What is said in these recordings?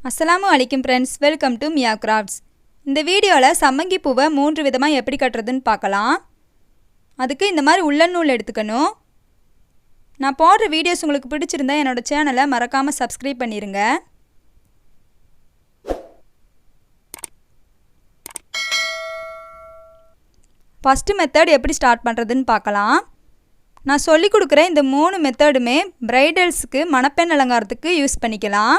அஸ்ஸலாமு அலைக்கும் friends, welcome to Mia crafts. இந்த வீடியோவில் சம்மங்கி பூவை 3 விதமாக எப்படி கட்டுறதுன்னு பார்க்கலாம். அதுக்கு இந்த மாதிரி உள்ளன் நூல் எடுத்துக்கணும். நான் போடுற வீடியோஸ் உங்களுக்கு பிடிச்சிருந்தா என்னோட சேனலை மறக்காமல் சப்ஸ்கிரைப் பண்ணிடுங்க. ஃபஸ்ட்டு மெத்தட் எப்படி ஸ்டார்ட் பண்ணுறதுன்னு பார்க்கலாம். நான் சொல்லி கொடுக்குற இந்த 3 மெத்தடுமே பிரைடல்ஸுக்கு மணப்பெண் அலங்காரத்துக்கு யூஸ் பண்ணிக்கலாம்.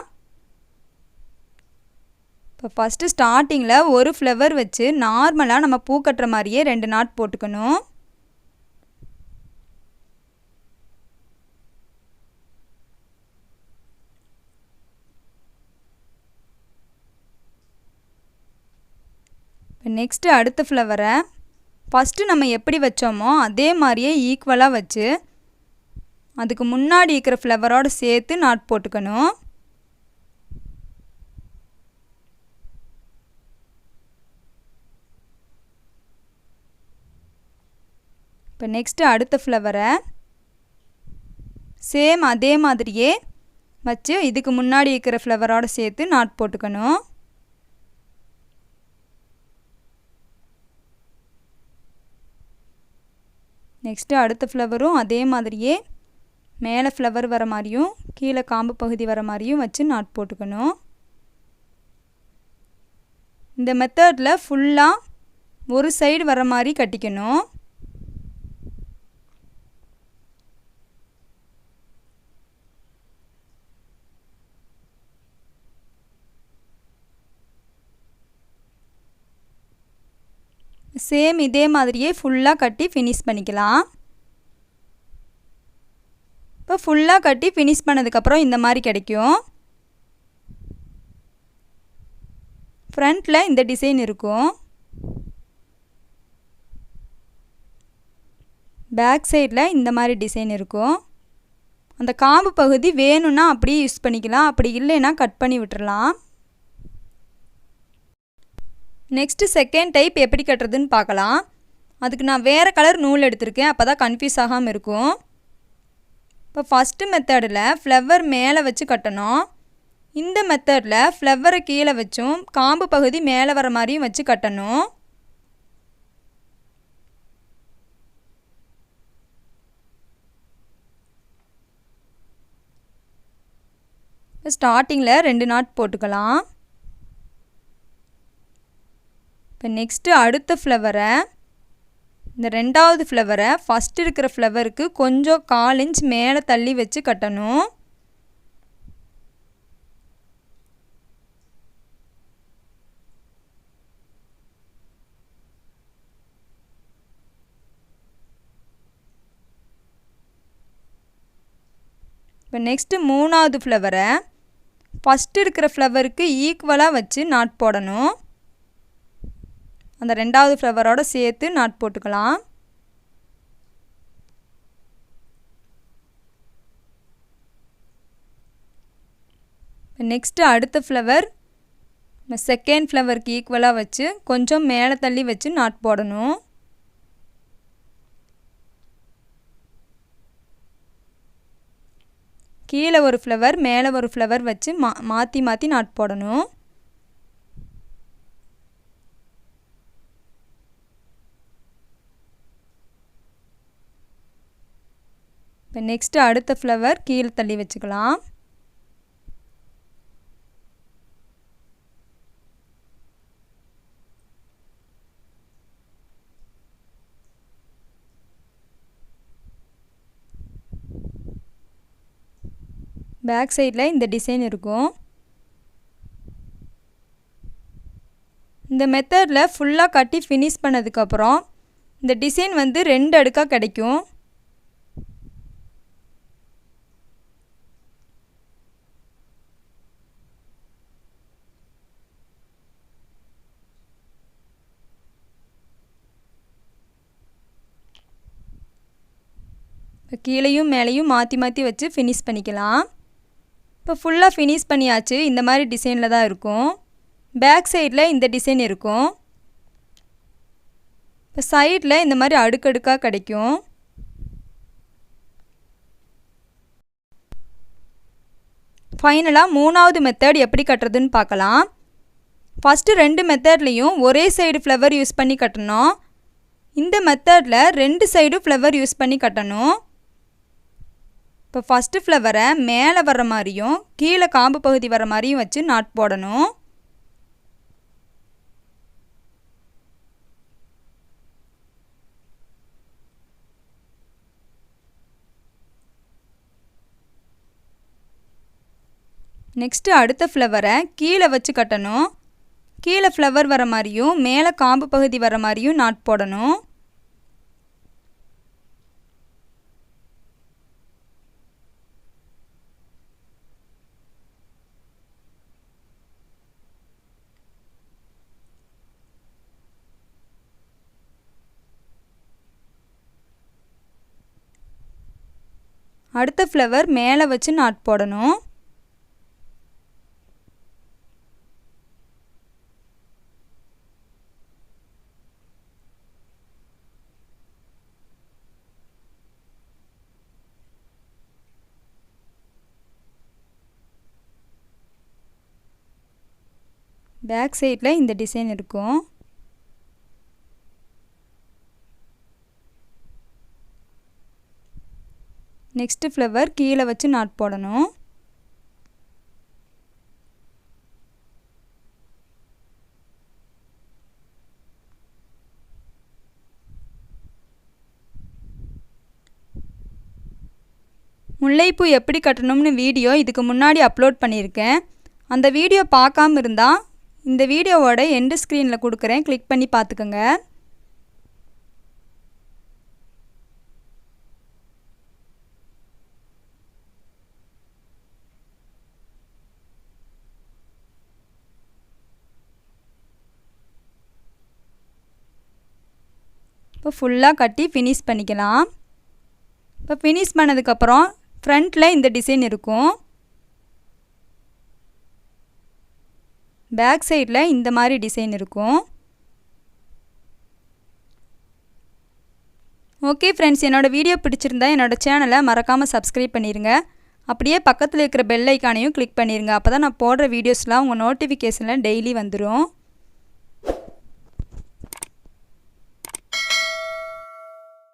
இப்போ ஃபஸ்ட்டு ஸ்டார்டிங்கில் ஒரு ஃப்ளவர் வச்சு நார்மலாக நம்ம பூ கட்டுற மாதிரியே 2 நாட் போட்டுக்கணும். இப்போ நெக்ஸ்ட்டு அடுத்த ஃப்ளவரை ஃபஸ்ட்டு நம்ம எப்படி வச்சோமோ அதே மாதிரியே ஈக்குவலாக வச்சு அதுக்கு முன்னாடி இருக்கிற ஃப்ளவரோடு சேர்த்து நாட் போட்டுக்கணும். இப்போ நெக்ஸ்ட்டு அடுத்த ஃப்ளவரை சேம் அதே மாதிரியே வச்சு இதுக்கு முன்னாடி இருக்கிற ஃப்ளவரோடு சேர்த்து நாட் போட்டுக்கணும். நெக்ஸ்ட்டு அடுத்த ஃப்ளவரும் அதே மாதிரியே மேலே ஃப்ளவர் வர மாதிரியும் கீழே காம்பு பகுதி வர மாதிரியும் வச்சு நாட் போட்டுக்கணும். இந்த மெத்தடில் ஃபுல்லாக ஒரு சைடு வர மாதிரி கட்டிக்கணும். சேம் இதே மாதிரியே ஃபுல்லாக கட்டி ஃபினிஷ் பண்ணிக்கலாம். இப்போ ஃபுல்லாக கட்டி ஃபினிஷ் பண்ணதுக்கப்புறம் இந்த மாதிரி கிடைக்கும். ஃப்ரண்ட்டில் இந்த டிசைன் இருக்கும். பேக் சைடில் இந்த மாதிரி டிசைன் இருக்கும். அந்த காம்பு பகுதி வேணும்னா அப்படியே யூஸ் பண்ணிக்கலாம், அப்படி இல்லைன்னா கட் பண்ணி விட்டுறலாம். நெக்ஸ்ட்டு செகண்ட் டைப் எப்படி கட்டுறதுன்னு பார்க்கலாம். அதுக்கு நான் வேறு கலர் நூல் எடுத்திருக்கேன், அப்போ தான் கன்ஃபியூஸ் ஆகாமல் இருக்கும். இப்போ ஃபஸ்ட்டு மெத்தடில் ஃப்ளவர் மேலே வச்சு கட்டணும். இந்த மெத்தடில் ஃப்ளவரை கீழே வச்சும் காம்பு பகுதி மேலே வர மாதிரியும் வச்சு கட்டணும். ஸ்டார்டிங்கில் 2 நாட் போட்டுக்கலாம். இப்போ நெக்ஸ்ட்டு அடுத்த ஃப்ளவரை இந்த 2வது ஃப்ளவரை ஃபஸ்ட்டு இருக்கிற ஃப்ளவருக்கு கொஞ்சம் 1/4 இன்ச் மேலே தள்ளி வச்சு கட்டணும். இப்போ நெக்ஸ்ட்டு 3வது ஃப்ளவரை ஃபஸ்ட்டு இருக்கிற ஃப்ளவருக்கு ஈக்குவலாக வச்சு நாட் போடணும். அந்த 2வது ஃப்ளவரோடு சேர்த்து நாட் போட்டுக்கலாம். நெக்ஸ்ட்டு அடுத்த ஃப்ளவர் செகண்ட் ஃப்ளவருக்கு ஈக்குவலாக வச்சு கொஞ்சம் மேலே தள்ளி வச்சு நாட் போடணும். கீழே ஒரு ஃப்ளவர் மேலே ஒரு ஃப்ளவர் வச்சு மாற்றி மாற்றி நாட் போடணும். இப்போ நெக்ஸ்ட்டு அடுத்த ஃப்ளவர் கீழே தள்ளி வச்சுக்கலாம். பேக் சைடில் இந்த டிசைன் இருக்கும். இந்த மெத்தடில் ஃபுல்லாக கட்டி ஃபினிஷ் பண்ணதுக்கப்புறம் இந்த டிசைன் வந்து 2 அடுக்காக கிடைக்கும். இப்போ கீழேயும் மேலேயும் மாற்றி மாற்றி வச்சு ஃபினிஷ் பண்ணிக்கலாம். இப்போ ஃபுல்லாக ஃபினிஷ் பண்ணியாச்சு. இந்த மாதிரி டிசைனில் தான் இருக்கும். பேக் சைடில் இந்த டிசைன் இருக்கும். இப்போ சைடில் இந்த மாதிரி அடுக்கடுக்காக கிடைக்கும். ஃபைனலாக மூணாவது மெத்தட் எப்படி கட்டுறதுன்னு பார்க்கலாம். ஃபஸ்ட்டு 2 மெத்தட்லேயும் ஒரே சைடு ஃப்ளவர் யூஸ் பண்ணி கட்டணும். இந்த மெத்தடில் 2 சைடும் ஃப்ளவர் யூஸ் பண்ணி கட்டணும். இப்போ ஃபஸ்ட்டு ஃப்ளவரை மேலே வர்ற மாதிரியும் கீழே காம்பு பகுதி வர மாதிரியும் வச்சு நாட் போடணும். நெக்ஸ்ட்டு அடுத்த ஃப்ளவரை கீழே வச்சு கட்டணும். கீழே ஃப்ளவர் வர மாதிரியும் மேலே காம்பு பகுதி வர மாதிரியும் நாட் போடணும். அடுத்த ஃப்ளவர் மேலே வச்சு நாட் போடணும். பேக் சைடில் இந்த டிசைன் இருக்கும். நெக்ஸ்ட்டு ஃப்ளவர் கீழே வச்சு நாட் போடணும். முல்லைப்பூ எப்படி கட்டணும்னு வீடியோ இதுக்கு முன்னாடி அப்லோட் பண்ணியிருக்கேன். அந்த வீடியோ பார்க்காம இருந்தால் இந்த வீடியோவோட எண்டு ஸ்க்ரீனில் கொடுக்குறேன், கிளிக் பண்ணி பார்த்துக்கோங்க. இப்போ ஃபுல்லாக கட்டி ஃபினிஷ் பண்ணிக்கலாம். இப்போ ஃபினிஷ் பண்ணதுக்கப்புறம் ஃப்ரண்ட்டில் இந்த டிசைன் இருக்கும். பேக் சைடில் இந்த மாதிரி டிசைன் இருக்கும். ஓகே ஃப்ரெண்ட்ஸ், என்னோடய வீடியோ பிடிச்சிருந்தா என்னோடய சேனலை மறக்காமல் சப்ஸ்கிரைப் பண்ணிடுங்க. அப்படியே பக்கத்தில் இருக்கிற பெல் ஐக்கானையும் கிளிக் பண்ணிடுங்க. அப்போ தான் நான் போடுற வீடியோஸ்லாம் உங்கள் நோட்டிஃபிகேஷனில் டெய்லி வந்துடும்.